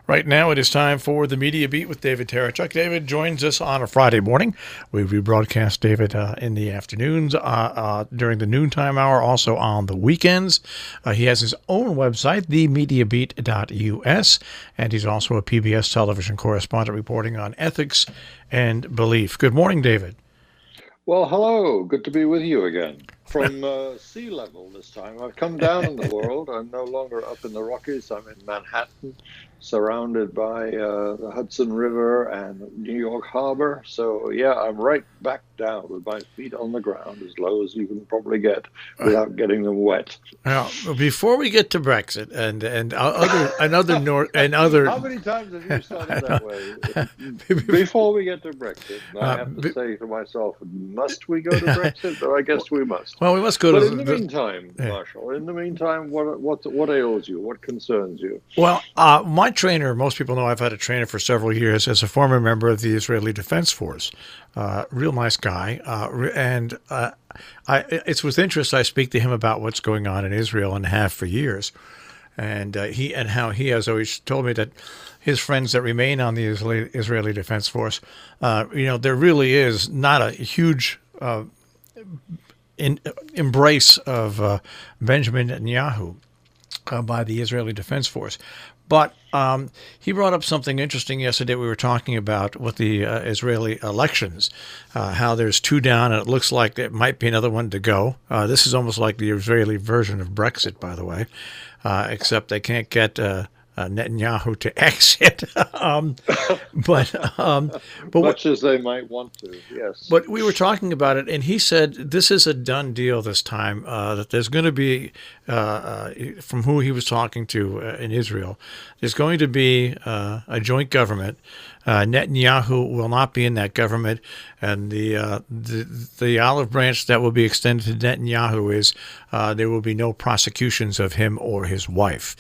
Right now, it is time for the Media Beat with David Tereshchuk. David joins us on a Friday morning. We rebroadcast David in the afternoons, during the noontime hour, also on the weekends. He has his own website, themediabeat.us, and he's also a PBS television correspondent reporting on ethics and belief. Good morning, David. Well, hello. Good to be with you again. From sea level this time. I've come down in the world. I'm no longer up in the Rockies. I'm in Manhattan, surrounded by the Hudson River and New York Harbor. So, yeah, I'm right back down with my feet on the ground, as low as you can probably get without getting them wet. Now, before we get to Brexit and other How many times have you started that way? Before we get to Brexit, I have to say to myself, must we go to Brexit? Or I guess we must. Well, we must go but to in the meantime, Marshall, in the meantime, what ails you? What concerns you? Well, my trainer, most people know I've had a trainer for several years as a former member of the Israeli Defense Force. Real nice guy. It's with interest I speak to him about what's going on in Israel and have for years. And how he has always told me that his friends that remain on the Israeli Defense Force, there really is not a huge embrace of Benjamin Netanyahu by the Israeli Defense Force. But he brought up something interesting yesterday. We were talking about with the Israeli elections, how there's two down, and it looks like there might be another one to go. This is almost like the Israeli version of Brexit, by the way, except they can't get Netanyahu to exit. But much as they might want to, yes. But we were talking about it, and he said this is a done deal this time, that there's going to be, from who he was talking to in Israel, there's going to be a joint government. Netanyahu will not be in that government, and the olive branch that will be extended to Netanyahu is there will be no prosecutions of him or his wife.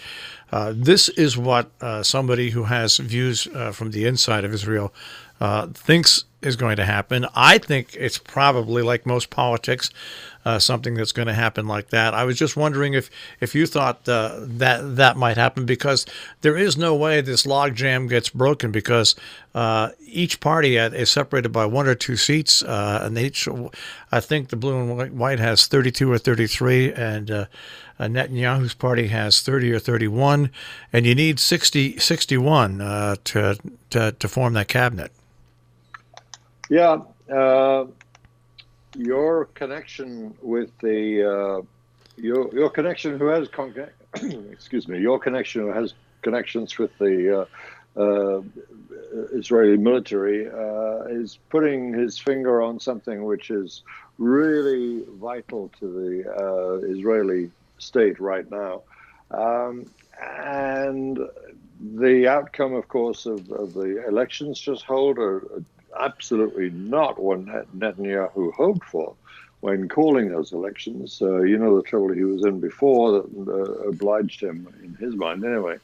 This is what somebody who has views from the inside of Israel thinks is going to happen. I think it's probably, like most politics, something that's going to happen like that. I was just wondering if you thought that might happen, because there is no way this logjam gets broken, because each party is separated by one or two seats, and I think the blue and white has 32 or 33, and Netanyahu's party has 30 or 31, and you need 61 to form that cabinet. Yeah, your connection with the your connection who has your connection who has connections with the Israeli military is putting his finger on something which is really vital to the Israeli state right now, and the outcome, of course, of the elections just held are absolutely not what Netanyahu hoped for when calling those elections. The trouble he was in before that obliged him, in his mind anyway,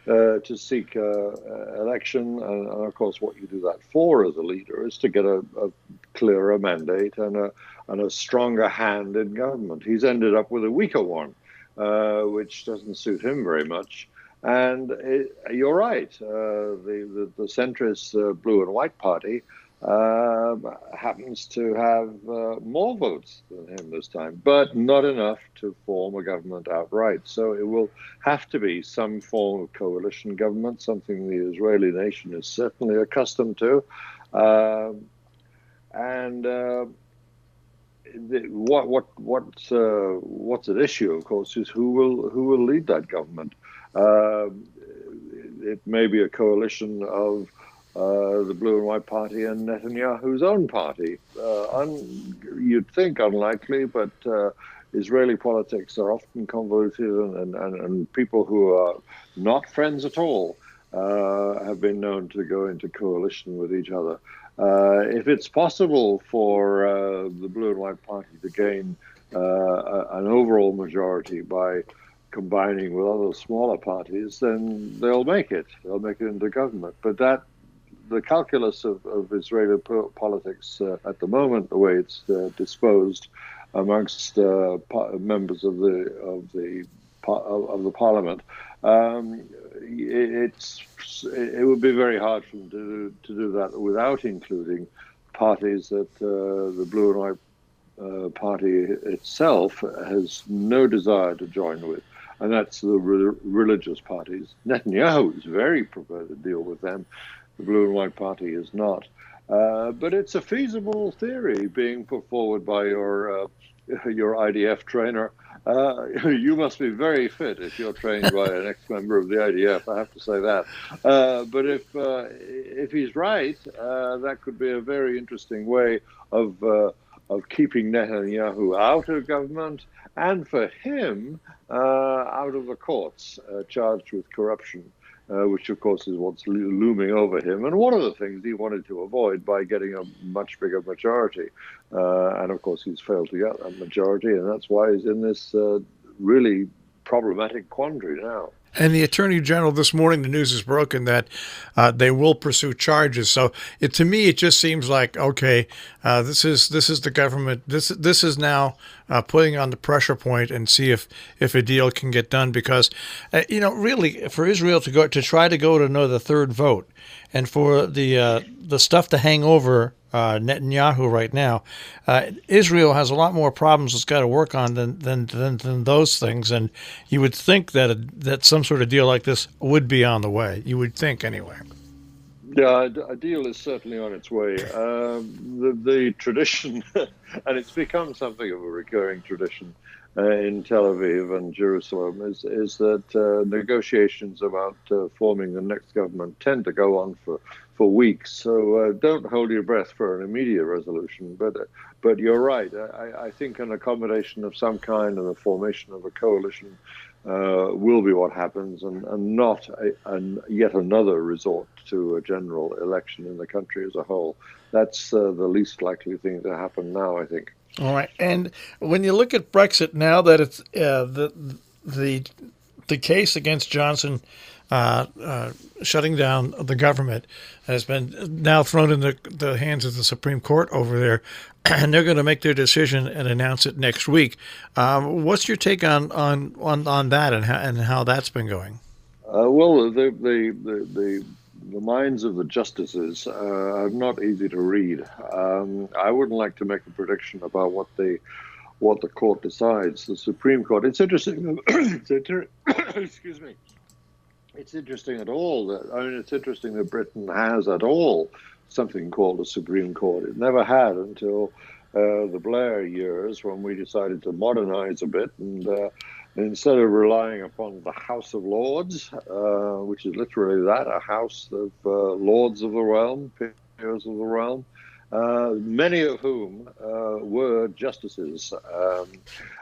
to seek election. And of course, what you do that for as a leader is to get a clearer mandate and a stronger hand in government. He's ended up with a weaker one, which doesn't suit him very much. And you're right. The centrist blue and white party happens to have more votes than him this time, but not enough to form a government outright. So it will have to be some form of coalition government, something the Israeli nation is certainly accustomed to. What's at issue, of course, is who will lead that government. It may be a coalition of the Blue and White Party and Netanyahu's own party. You'd think unlikely, but Israeli politics are often convoluted, and people who are not friends at all have been known to go into coalition with each other. If it's possible for the Blue and White Party to gain an overall majority by combining with other smaller parties, then they'll make it. They'll make it into government. But the calculus of Israeli politics at the moment, the way it's disposed amongst members of the parliament, it would be very hard for them to do that without including parties that the Blue and White Party itself has no desire to join with, and that's the religious parties. Netanyahu is very prepared to deal with them. The Blue and White Party is not. But it's a feasible theory being put forward by your IDF trainer. You must be very fit if you're trained by an ex-member of the IDF, I have to say that. But if he's right, that could be a very interesting way of keeping Netanyahu out of government, and for him out of the courts, charged with corruption. Which, of course, is what's looming over him. And one of the things he wanted to avoid by getting a much bigger majority. And, of course, he's failed to get that majority. And that's why he's in this really problematic quandary now. And the Attorney General this morning, the news is broken that they will pursue charges. So to me, it just seems like, okay, this is the government. This is now putting on the pressure point and see if a deal can get done. Because really, for Israel to try to go to another third vote, and for the stuff to hang over Netanyahu right now, Israel has a lot more problems it's got to work on than those things. And you would think that some sort of deal like this would be on the way. You would think, anyway. Yeah, a deal is certainly on its way. The tradition, and it's become something of a recurring tradition in Tel Aviv and Jerusalem, is that negotiations about forming the next government tend to go on for weeks. So don't hold your breath for an immediate resolution. But you're right. I think an accommodation of some kind and the formation of a coalition will be what happens, and not yet another resort to a general election in the country as a whole. That's the least likely thing to happen now, I think. All right. And when you look at Brexit now, that it's the case against Johnson shutting down the government has been now thrown in the hands of the Supreme Court over there, and they're going to make their decision and announce it next week. What's your take on that and how that's been going? Well, the minds of the justices are not easy to read. I wouldn't like to make a prediction about what the court decides. The Supreme Court. It's interesting. Excuse me. It's interesting at all it's interesting that Britain has at all something called a Supreme Court. It never had until the Blair years, when we decided to modernize a bit, and instead of relying upon the House of Lords, which is literally that, a house of lords of the realm, peers of the realm, many of whom were justices,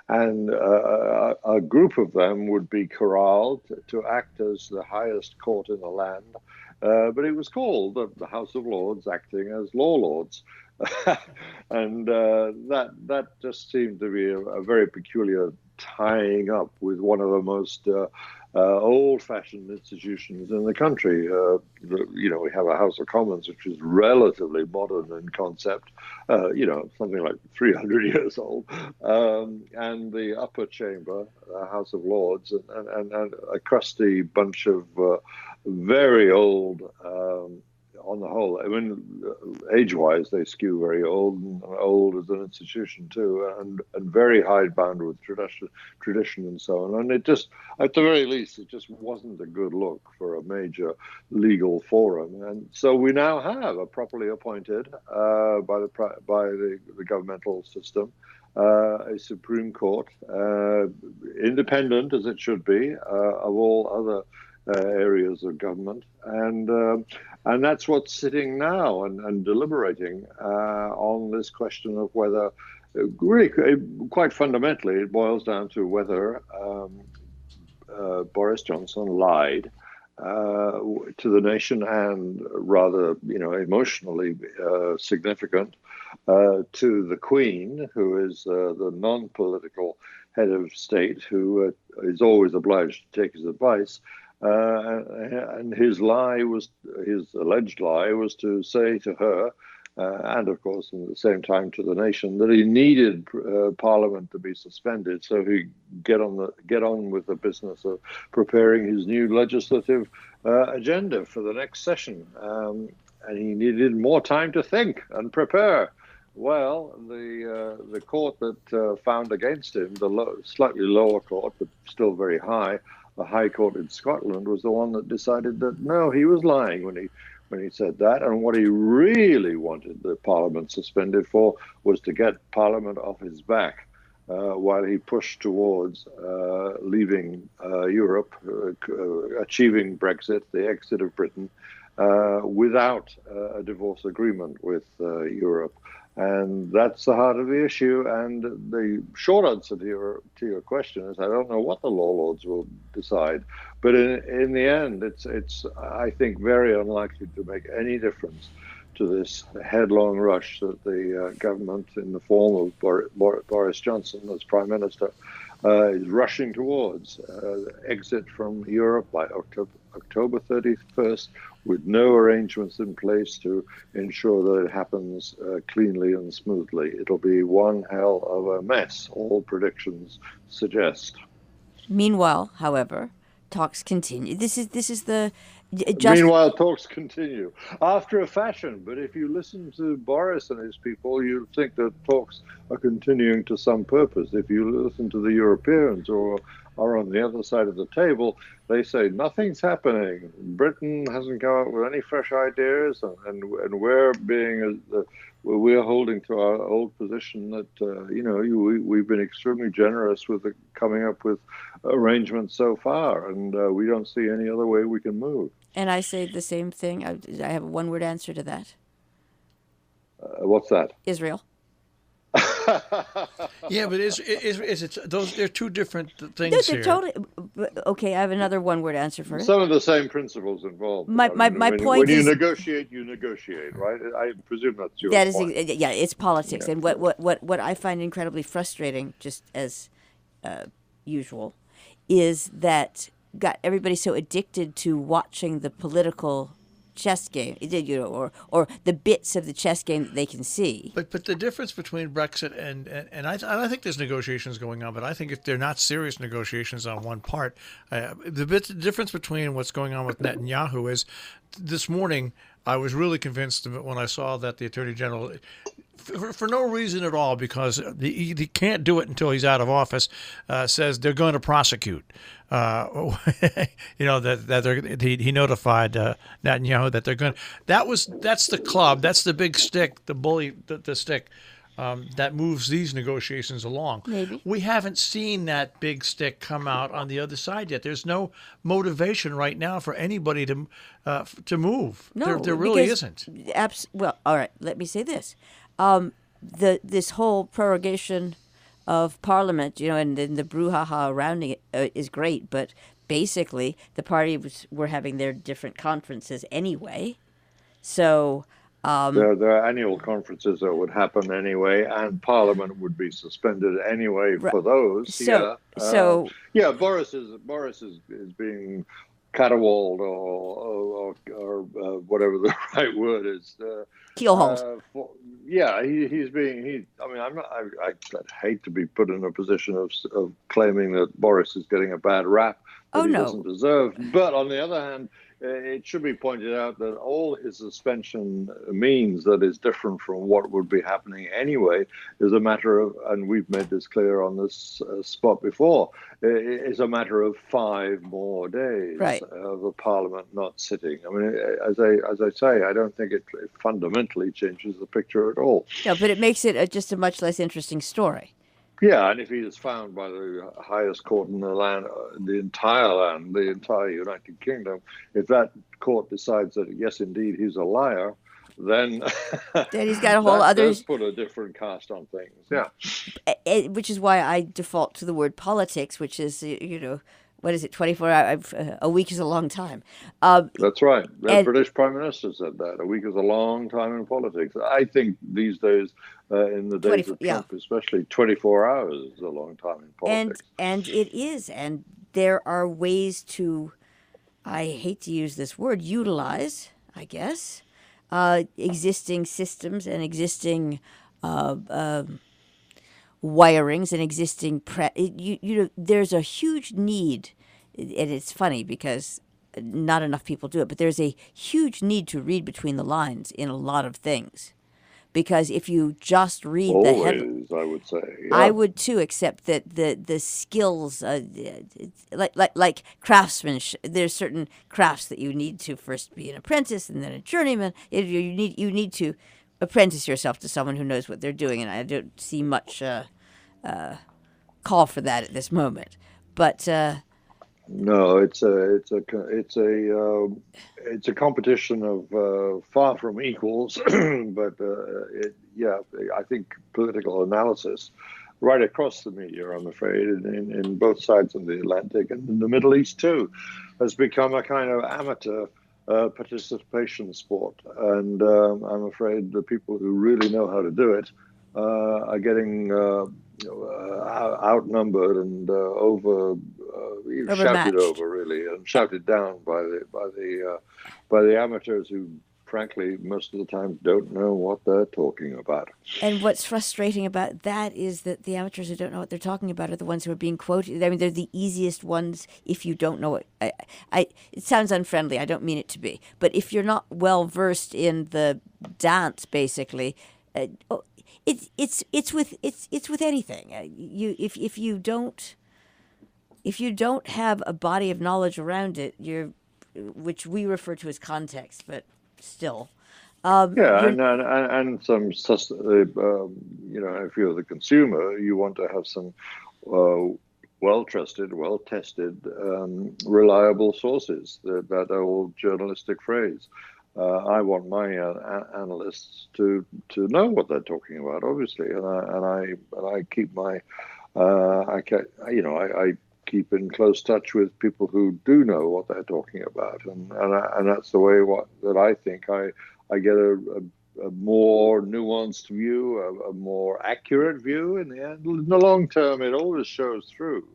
and a group of them would be corralled to act as the highest court in the land. But it was called the House of Lords, acting as law lords. And that just seemed to be a very peculiar tying up with one of the most old-fashioned institutions in the country. We have a House of Commons, which is relatively modern in concept, something like 300 years old, and the upper chamber, the House of Lords, and a crusty bunch of very old, on the whole. I mean, age-wise, they skew very old, and old as an institution too, and very hidebound with tradition and so on. And it just, at the very least, it just wasn't a good look for a major legal forum. And so we now have a properly appointed by the governmental system, a Supreme Court, independent as it should be of all other areas of government, and that's what's sitting now and deliberating on this question of whether, really, quite fundamentally, it boils down to whether Boris Johnson lied to the nation, and rather, emotionally significant to the Queen, who is the non-political head of state, who is always obliged to take his advice. And his alleged lie was to say to her and of course, at the same time to the nation, that he needed Parliament to be suspended so he get on with the business of preparing his new legislative agenda for the next session. And he needed more time to think and prepare. Well, the court that found against him, the slightly lower court, but still very high, the High Court in Scotland, was the one that decided that no, he was lying when he said that. And what he really wanted the Parliament suspended for was to get Parliament off his back while he pushed towards leaving Europe, achieving Brexit, the exit of Britain, without a divorce agreement with Europe. And that's the heart of the issue. And the short answer to your question is I don't know what the law lords will decide. But in the end, it's I think very unlikely to make any difference to this headlong rush that the government, in the form of Boris Johnson as Prime Minister, is rushing towards exit from Europe by October 31st, with no arrangements in place to ensure that it happens cleanly and smoothly. It'll be one hell of a mess, all predictions suggest. Meanwhile, however, talks continue. This is the... Meanwhile, talks continue after a fashion. But if you listen to Boris and his people, you think that talks are continuing to some purpose. If you listen to the Europeans or are on the other side of the table, they say nothing's happening. Britain hasn't come up with any fresh ideas, and we're holding to our old position that we've been extremely generous with coming up with arrangements so far, and we don't see any other way we can move. And I say the same thing. I have a one-word answer to that. What's that? Israel. Yeah, but is it those? They're two different things here. Totally. Okay, I have another one-word answer for it. Some of the same principles involved. My point when is, you negotiate, right? I presume that's your point. Yeah, it's politics, yeah. And what I find incredibly frustrating, just as usual, is that got everybody so addicted to watching the political chess game, or the bits of the chess game that they can see. But the difference between Brexit and I think there's negotiations going on, but I think if they're not serious negotiations on one part, the difference between what's going on with Netanyahu is this morning I was really convinced when I saw that the Attorney General, for no reason at all, because he can't do it until he's out of office, says they're going to prosecute. That he notified Netanyahu that they're going. That's the club. That's the big stick. The bully. The stick that moves these negotiations along. Maybe we haven't seen that big stick come out on the other side yet. There's no motivation right now for anybody to move. No, there really isn't. Well, all right. Let me say this. This whole prorogation of Parliament, and then the brouhaha around it is great, but basically the parties were having their different conferences anyway. So there are annual conferences that would happen anyway, and Parliament would be suspended anyway for those. Boris is being caterwauled or whatever the right word is. Keelhauled. I'd hate to be put in a position of claiming that Boris is getting a bad rap that he doesn't deserve. But on the other hand, it should be pointed out that all his suspension means that is different from what would be happening anyway is a matter of, and we've made this clear on this spot before, is a matter of 5 more days of the Parliament not sitting. I mean, as I say, I don't think it fundamentally changes the picture at all. No, but it makes it just a much less interesting story. Yeah, and if he is found by the highest court in the land, the entire United Kingdom, if that court decides that, yes, indeed, he's a liar, then he's got a whole other... does put a different cast on things, yeah. Which is why I default to the word politics, which is, what is it, 24 hours? A week is a long time. That's right. The British Prime Minister said that. A week is a long time in politics. I think these days, in the days of Trump, especially 24 hours is a long time in politics. And it is. And there are ways to, I hate to use this word, utilize, I guess, existing systems and existing wirings and existing there's a huge need, and it's funny because not enough people do it, but there's a huge need to read between the lines in a lot of things. Because if you just read always, I would say. Yeah. I would too, except that the skills, like craftsmanship, there's certain crafts that you need to first be an apprentice and then a journeyman. You need to apprentice yourself to someone who knows what they're doing, and I don't see much call for that at this moment. But no, it's a competition of far from equals, but I think political analysis right across the media, I'm afraid, in both sides of the Atlantic and in the Middle East too, has become a kind of amateur participation sport, and I'm afraid the people who really know how to do it are getting outnumbered and shouted over, really, and shouted down by the amateurs who, frankly, most of the time don't know what they're talking about. And what's frustrating about that is that the amateurs who don't know what they're talking about are the ones who are being quoted. I mean, they're the easiest ones if you don't know it. It sounds unfriendly. I don't mean it to be. But if you're not well versed in the dance, basically, it's with anything. If you don't have a body of knowledge around it, which we refer to as context, but still. And some, if you're the consumer, you want to have some well-trusted, well-tested, reliable sources. That old journalistic phrase. I want my analysts to know what they're talking about, obviously, and I keep my I keep in close touch with people who do know what they're talking about, and that's the way that I think I get a more nuanced view, a more accurate view. In the end, in the long term, it always shows through,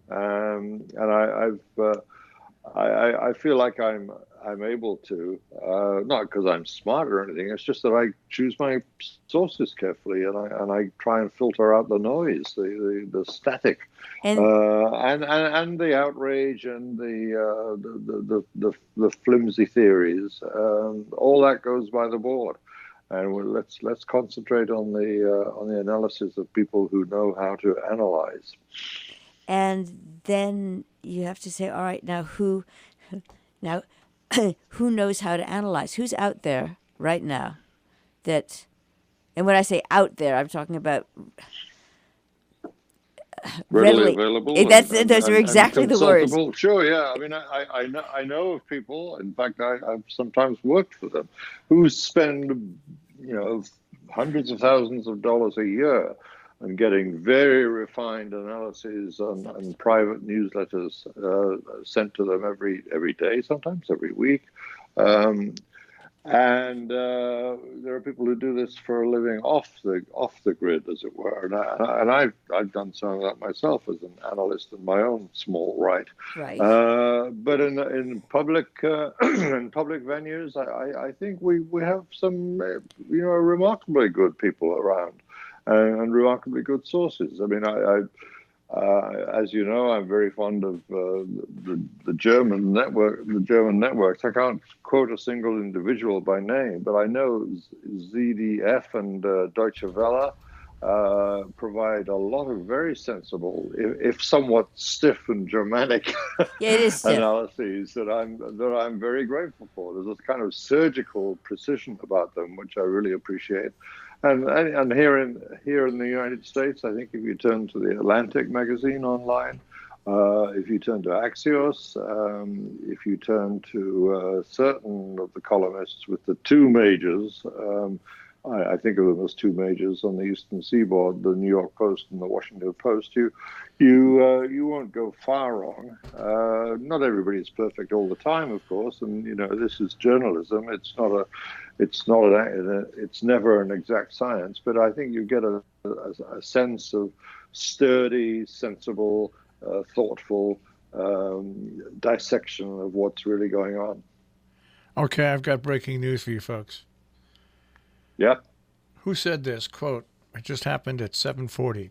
and I feel like I'm able to, not because I'm smart or anything. It's just that I choose my sources carefully, and I try and filter out the noise, the static, and the outrage and the flimsy theories. All that goes by the board, and let's concentrate on the analysis of people who know how to analyze. And then you have to say, all right, now who knows how to analyze? Who's out there right now that, and when I say out there, I'm talking about readily available. Those are exactly the words. Sure, yeah. I mean, I know of people. In fact, I've sometimes worked for them who spend hundreds of thousands of dollars a year and getting very refined analyses and private newsletters sent to them every day, sometimes every week. And there are people who do this for a living off the grid, as it were. And I've done some of that myself as an analyst in my own small right. Right. But in public venues, I think we have some remarkably good people around. And remarkably good sources. I mean, as you know, I'm very fond of the German network. The German networks. I can't quote a single individual by name, but I know ZDF and Deutsche Welle provide a lot of very sensible, if somewhat stiff and Germanic, analyses that I'm very grateful for. There's a kind of surgical precision about them, which I really appreciate. And here in the United States, I think if you turn to the Atlantic magazine online, if you turn to Axios, if you turn to certain of the columnists with the two majors, I think of them as two majors on the Eastern Seaboard, the New York Post and the Washington Post, you won't go far wrong. Not everybody's perfect all the time, of course, and this is journalism. It's never an exact science, but I think you get a sense of sturdy, sensible, thoughtful dissection of what's really going on. Okay, I've got breaking news for you folks. Yep. Who said this? Quote, "It just happened at 7:40.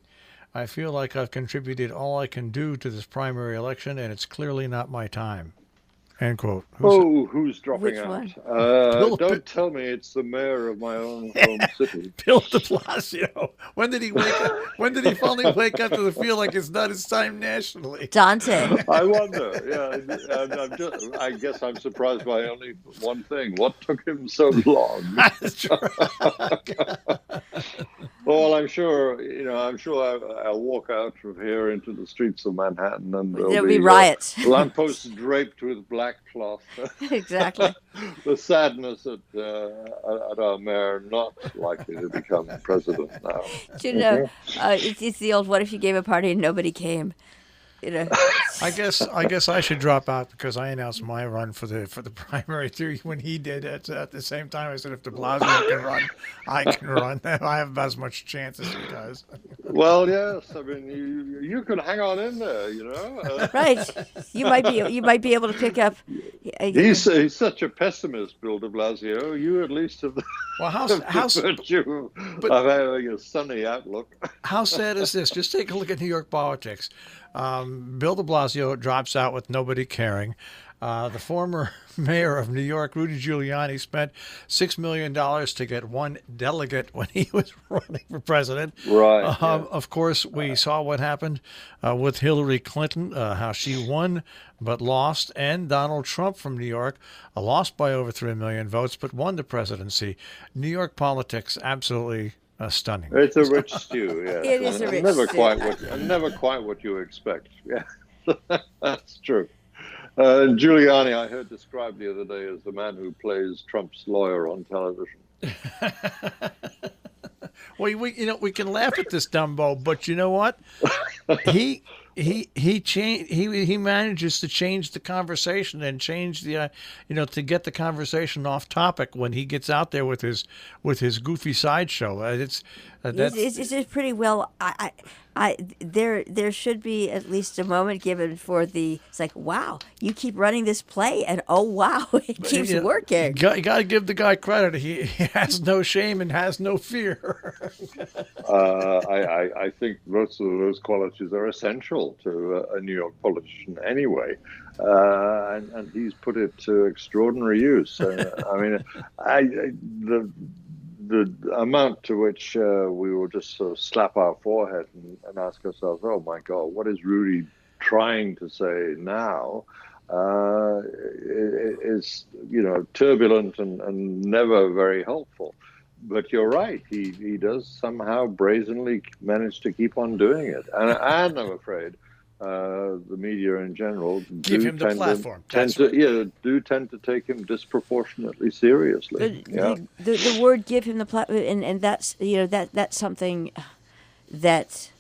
I feel like I've contributed all I can do to this primary election, and it's clearly not my time." End quote. Who's dropping Which out? one? Don't tell me it's the mayor of my own home city. Bill de Blasio. When did he wake up? When did he finally wake up to the feel like it's not his time nationally? Dante. I wonder. I guess I'm surprised by only one thing. What took him so long? That's right. Well, I'm sure. I'm sure I'll walk out from here into the streets of Manhattan, and There'll be riots. Lampposts draped with black cloth. Exactly. The sadness at our mayor not likely to become president now. Do you know, it's the old "what if you gave a party and nobody came"? I guess I should drop out because I announced my run for the primary too when he did it. At the same time, I said if de Blasio can run, I can run. I have about as much chance as he does. Well, yes. I mean, you could hang on in there. Right. You might be able to pick up. He's such a pessimist, Bill de Blasio. You at least have the virtue of having a sunny outlook. How sad is this? Just take a look at New York politics. Bill de Blasio drops out with nobody caring. The former mayor of New York, Rudy Giuliani, spent $6 million to get one delegate when he was running for president. Right. Of course, we saw what happened with Hillary Clinton, how she won but lost, and Donald Trump from New York lost by over 3 million votes but won the presidency. New York politics, absolutely stunning. It's a rich stew, yeah. It is a rich stew. Never quite what you expect. Yeah, that's true. Giuliani, I heard described the other day as the man who plays Trump's lawyer on television. Well, we can laugh at this Dumbo, but you know what? He manages to change the conversation and change the to get the conversation off topic when he gets out there with his goofy sideshow. It's pretty well. There should be at least a moment given for it's like, wow, you keep running this play, and oh wow, it keeps working. You got to give the guy credit. He has no shame and has no fear. I think most of those qualities are essential to a New York politician anyway, and he's put it to extraordinary use. The amount to which we will just sort of slap our forehead and ask ourselves, oh my God, what is Rudy trying to say now? Is turbulent and never very helpful. But you're right, he does somehow brazenly manage to keep on doing it. And I'm afraid the media in general give him the platform. Tend to take him disproportionately seriously. The word "give him the platform," and that's that's something that,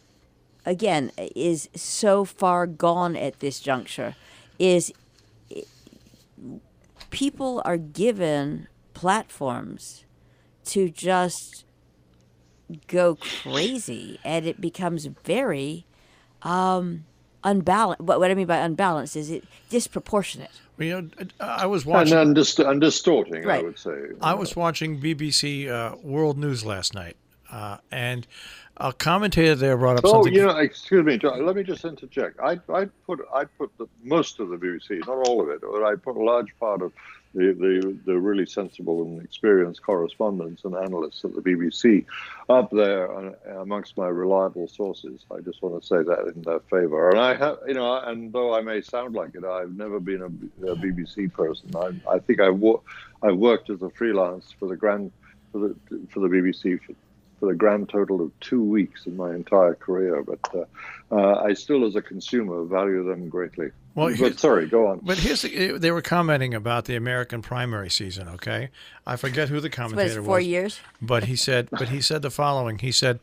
again, is so far gone at this juncture. People are given platforms to just go crazy, and it becomes very unbalanced. What I mean by unbalanced is it disproportionate. Well, I was watching and distorting. Right. I would say. I was watching BBC World News last night, and a commentator there brought up something. Excuse me, John, let me just interject. I put most of the BBC, not all of it, but I put a large part of the really sensible and experienced correspondents and analysts at the BBC up there amongst my reliable sources. I just want to say that in their favor. And I have, and though I may sound like it, I've never been a BBC person. I think I've worked as a freelance for the BBC for the grand total of 2 weeks in my entire career, but I still, as a consumer, value them greatly. Well, sorry, go on. But they were commenting about the American primary season. Okay, I forget who the commentator was. 4 years. But he said the following. He said,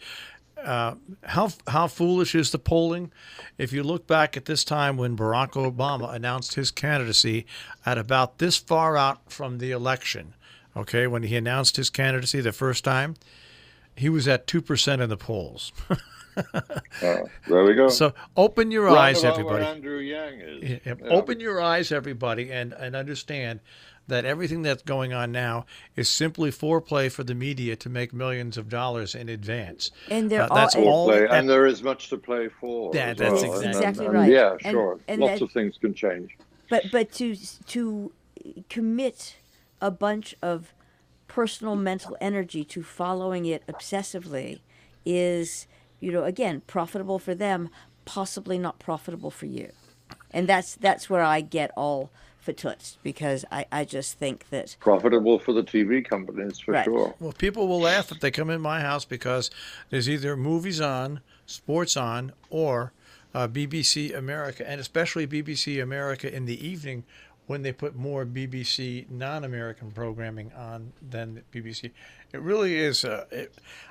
"How foolish is the polling? If you look back at this time when Barack Obama announced his candidacy at about this far out from the election, okay, when he announced his candidacy the first time, he was at 2% in the polls." There we go. So open your eyes, everybody. Where Andrew Yang is. Open your eyes, everybody, and understand that everything that's going on now is simply foreplay for the media to make millions of dollars in advance. And they're That's all. And there is much to play for. Yeah, as that's well. exactly and, right. Yeah, And- sure. and Lots that- of things can change. But to commit a bunch of personal mental energy to following it obsessively is, again, profitable for them, possibly not profitable for you. And that's where I get all fatutz, because I just think that Profitable for the TV companies, for Right. sure. Well, people will laugh if they come in my house because there's either movies on, sports on, or BBC America, and especially BBC America in the evening when they put more BBC non-American programming on than BBC. It really is.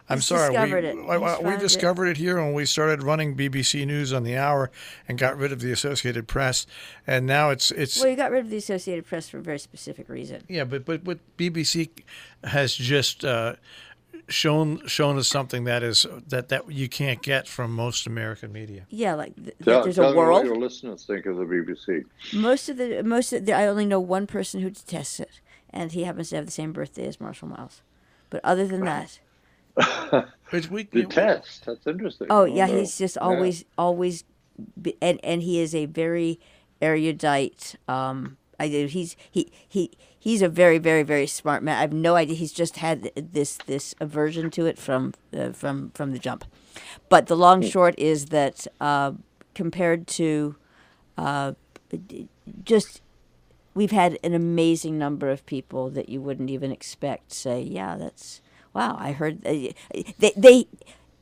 I'm sorry. We discovered it here when we started running BBC News on the hour and got rid of the Associated Press, and now it's. Well, you got rid of the Associated Press for a very specific reason. Yeah, but what BBC has just shown us something that you can't get from most American media. Yeah, like Tell there's me a world. what your listeners think of the BBC. Most of the I only know one person who detests it, and he happens to have the same birthday as Marshall Miles. But other than that, Detest. That's interesting. oh yeah, he's just always, and he is a very erudite. He's a very, very, very smart man. I have no idea. He's just had this aversion to it from the jump. But the long short is that compared to we've had an amazing number of people that you wouldn't even expect say, yeah, that's wow. I heard they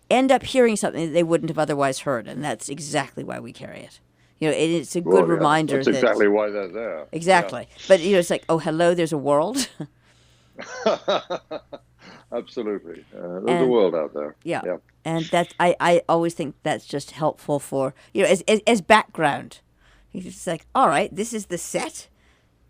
end up hearing something that they wouldn't have otherwise heard, and that's exactly why we carry it. It's a good reminder. That's exactly why they're there. Exactly. Yeah. But, it's like, oh, hello, there's a world. Absolutely. There's a world out there. Yeah. And I always think that's just helpful for, as background. It's just like, all right, this is the set.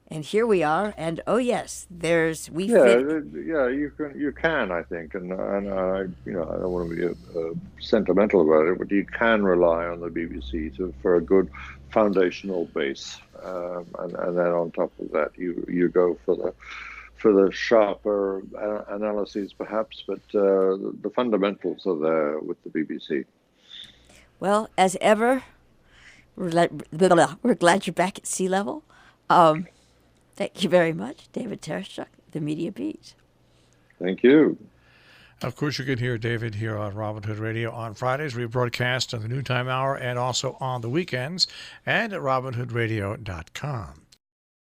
And here we are, and oh yes, fit. Yeah, you can, I think, and I don't want to be sentimental about it, but you can rely on the BBC for a good foundational base, and then on top of that, you go for the sharper analyses, perhaps, but the fundamentals are there with the BBC. Well, as ever, we're glad you're back at sea level. Thank you very much, David Tereshchuk, the Media Beat. Thank you. Of course, you can hear David here on Robin Hood Radio on Fridays, rebroadcast on the noontime hour, and also on the weekends, and at robinhoodradio.com.